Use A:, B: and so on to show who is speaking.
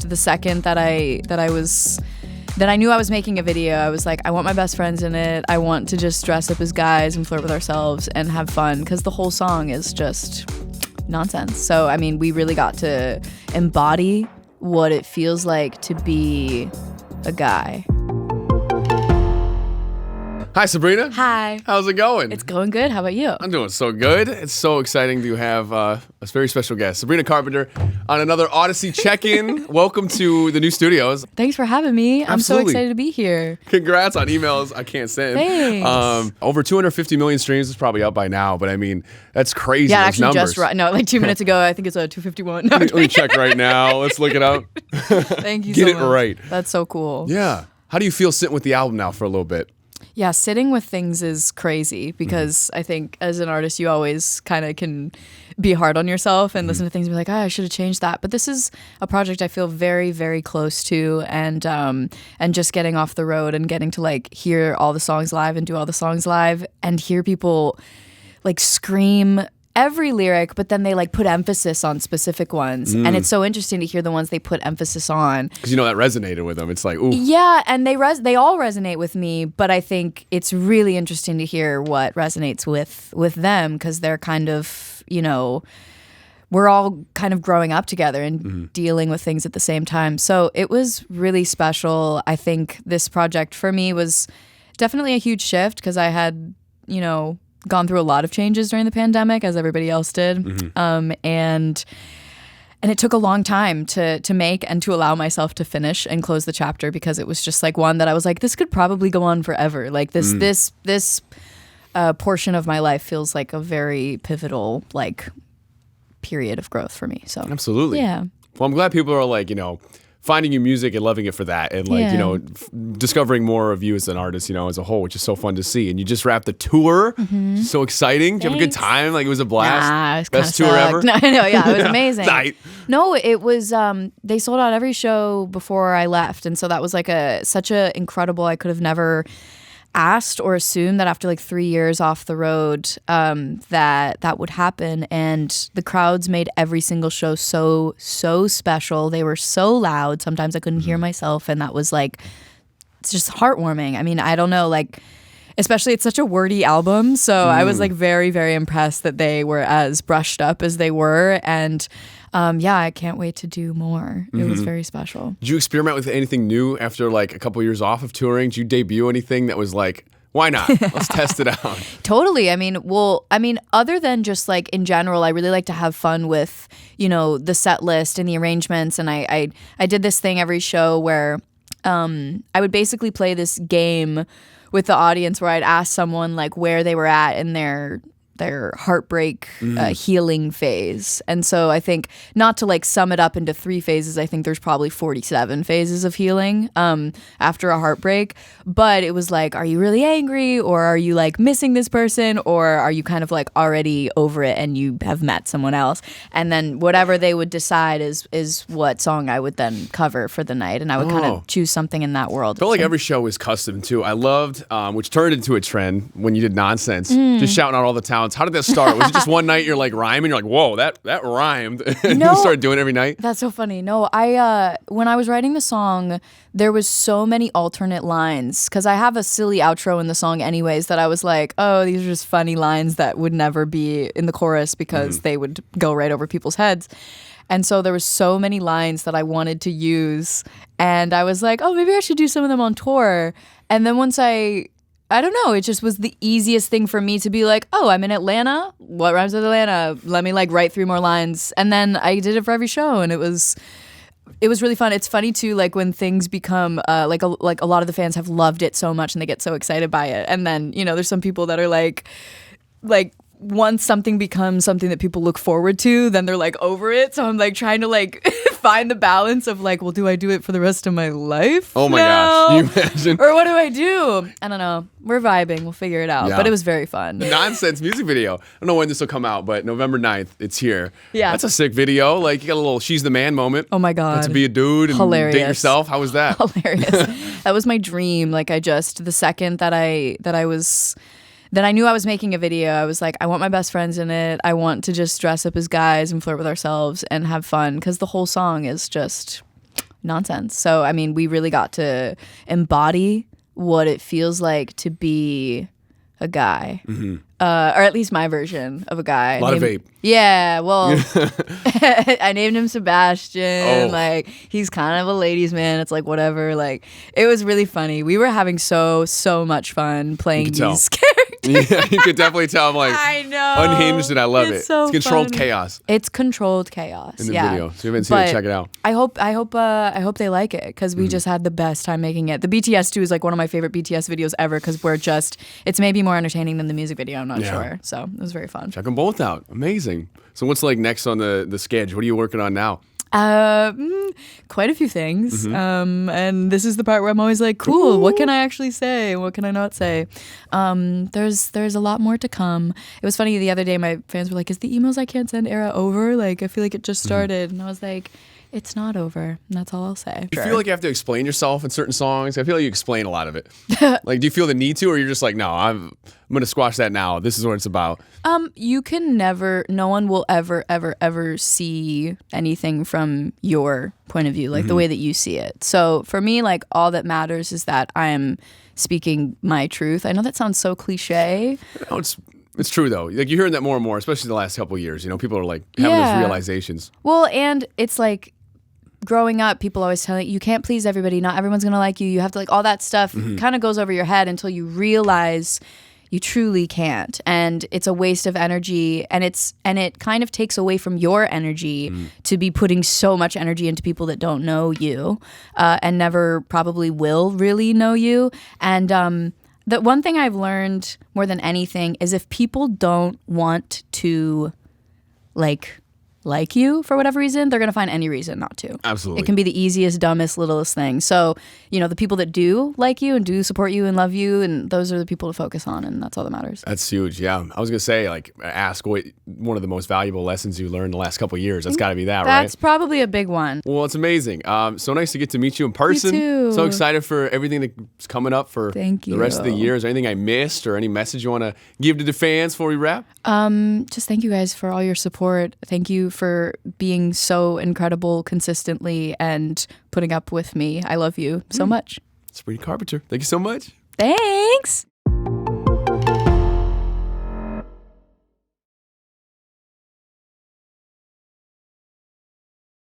A: the second that I knew I was making a video, I was like, I want my best friends in it. I want to just dress up as guys and flirt with ourselves and have fun, because the whole song is just nonsense. So, I mean, we really got to embody what it feels like to be a guy.
B: Hi, Sabrina.
A: Hi.
B: How's it going?
A: It's going good. How about you?
B: I'm doing so good. It's so exciting to have a very special guest, Sabrina Carpenter, on another Audacy check-in. Welcome to the new studios.
A: Thanks for having me.
B: Absolutely.
A: I'm so excited to be here.
B: Congrats on emails I can't send.
A: Thanks.
B: Over 250 million streams is probably up by now, but I mean, that's crazy.
A: Yeah,
B: those
A: actually
B: numbers.
A: just right. No, like 2 minutes ago, I think it's a 251. No,
B: Let me check right now. Let's look it up.
A: Thank you
B: Get
A: so
B: it
A: much.
B: right.
A: That's so cool.
B: Yeah. How do you feel sitting with the album now for a little bit?
A: Yeah, sitting with things is crazy because I think as an artist, you always kind of can be hard on yourself and listen to things and be like, I should have changed that. But this is a project I feel very, very close to, and just getting off the road and getting to like hear all the songs live and do all the songs live and hear people like scream every lyric, but then they like put emphasis on specific ones. And it's so interesting to hear the ones they put emphasis on.
B: Because that resonated with them. It's like, ooh.
A: Yeah, and they all resonate with me, but I think it's really interesting to hear what resonates with them, because they're kind of, we're all kind of growing up together and dealing with things at the same time. So it was really special. I think this project for me was definitely a huge shift, because I had, gone through a lot of changes during the pandemic, as everybody else did. And it took a long time to make and to allow myself to finish and close the chapter, because it was just like one that I was like, this could probably go on forever. Like this portion of my life feels like a very pivotal like period of growth for me. So
B: Absolutely.
A: Yeah.
B: Well, I'm glad people are like, finding your music and loving it for that, and like, discovering more of you as an artist, as a whole, which is so fun to see. And you just wrapped the tour. So exciting. Did you have a good time? Like, it was a blast?
A: Nah, it
B: Best tour ever?
A: No, yeah, it was amazing.
B: Night.
A: No, it was, they sold out every show before I left. And so that was like such a incredible, I could have never asked or assumed that after like 3 years off the road, that would happen. And the crowds made every single show so special. They were so loud. Sometimes I couldn't hear myself. And that was like, it's just heartwarming. I mean, I don't know, like, especially it's such a wordy album. So I was like very, very impressed that they were as brushed up as they were. And I can't wait to do more. It was very special.
B: Did you experiment with anything new after like a couple years off of touring? Did you debut anything that was like, why not? Let's test it out.
A: Totally. I mean, other than just like in general, I really like to have fun with, the set list and the arrangements. And I did this thing every show where I would basically play this game with the audience where I'd ask someone like where they were at in their heartbreak healing phase. And so I think, not to like sum it up into 3 phases, I think there's probably 47 phases of healing after a heartbreak. But it was like, are you really angry, or are you like missing this person, or are you kind of like already over it and you have met someone else? And then whatever they would decide is what song I would then cover for the night. And I would kind of choose something in that world.
B: I felt like every show was custom too. I loved, which turned into a trend when you did Nonsense, just shouting out all the talents. How did that start? Was it just one night you're like rhyming, you're like, whoa, that rhymed, and you started doing it every night?
A: That's so funny. No, when I was writing the song, there was so many alternate lines, because I have a silly outro in the song anyways, that I was like, oh, these are just funny lines that would never be in the chorus because they would go right over people's heads. And so there was so many lines that I wanted to use, and I was like, oh, maybe I should do some of them on tour. And then once I don't know, it just was the easiest thing for me to be like, oh, I'm in Atlanta. What rhymes with Atlanta? Let me like write 3 more lines. And then I did it for every show, and it was really fun. It's funny too, like when things become like a lot of the fans have loved it so much and they get so excited by it. And then, there's some people that are like once something becomes something that people look forward to, then they're like over it. So I'm like trying to like find the balance of like, well, do I do it for the rest of my life?
B: Oh my gosh, can you imagine?
A: Or what do I do? I don't know. We're vibing. We'll figure it out.
B: Yeah.
A: But it was very fun.
B: The Nonsense music video. I don't know when this will come out, but November 9th, it's here.
A: Yeah.
B: That's a sick video. Like, you got a little She's the Man moment.
A: Oh my God.
B: Got to be a dude and
A: Hilarious.
B: date yourself. How was that?
A: Hilarious. That was my dream. Like the second that I knew I was making a video, I was like, I want my best friends in it. I want to just dress up as guys and flirt with ourselves and have fun, because the whole song is just nonsense. So, I mean, we really got to embody what it feels like to be a guy. Or at least my version of a guy.
B: A lot of vape.
A: Yeah, well, I named him Sebastian.
B: Oh.
A: Like, he's kind of a ladies' man. It's like, whatever. Like, it was really funny. We were having so much fun playing these characters.
B: Yeah, you could definitely tell I'm like
A: I know.
B: unhinged, and I love it.
A: So
B: it's controlled
A: funny.
B: chaos
A: It's controlled chaos.
B: in the
A: yeah.
B: video. So if you haven't seen it,
A: But
B: check it out.
A: I hope they like it because we just had the best time making it. The BTS 2 is like one of my favorite BTS videos ever because it's maybe more entertaining than the music video. I'm not sure. So it was very fun.
B: Check them both out. Amazing. So what's like next on the schedule? What are you working on now?
A: Quite a few things. And this is the part where I'm always like, cool,
B: Ooh.
A: what can I actually say? What can I not say? There's a lot more to come. It was funny the other day, my fans were like, is the Emails I Can't Send era over? Like, I feel like it just started. And I was like, it's not over. And that's all I'll say.
B: Do you feel like you have to explain yourself in certain songs? I feel like you explain a lot of it. Like, do you feel the need to, or you're just like, no, I'm going to squash that now. This is what it's about.
A: You can never, no one will ever see anything from your point of view, like the way that you see it. So for me, like, all that matters is that I am speaking my truth. I know that sounds so cliche.
B: No, it's true though. Like, you're hearing that more and more, especially the last couple of years. You know, people are like having those realizations.
A: Well, and it's like, growing up, people always tell you can't please everybody. Not everyone's going to like you. You have to like all that stuff kind of goes over your head until you realize you truly can't. And it's a waste of energy. And it kind of takes away from your energy to be putting so much energy into people that don't know you and never probably will really know you. And the one thing I've learned more than anything is if people don't want to like you for whatever reason, they're going to find any reason not to.
B: Absolutely.
A: It can be the easiest, dumbest, littlest thing. So, you know, the people that do like you and do support you and love you, and those are the people to focus on, and that's all that matters.
B: That's huge. Yeah. I was going to say, like, ask what one of the most valuable lessons you learned the last couple of years. That's got to be that, right?
A: That's probably a big one.
B: Well, it's amazing. So nice to get to meet you in person.
A: Me too.
B: So excited for everything that's coming up for
A: Thank
B: the rest of the
A: you.
B: year. Is there anything I missed or any message you want to give to the fans before we wrap?
A: Just thank you guys for all your support. Thank you for being so incredible consistently and putting up with me. I love you so much.
B: Sabrina Carpenter, thank you so much.
A: Thanks.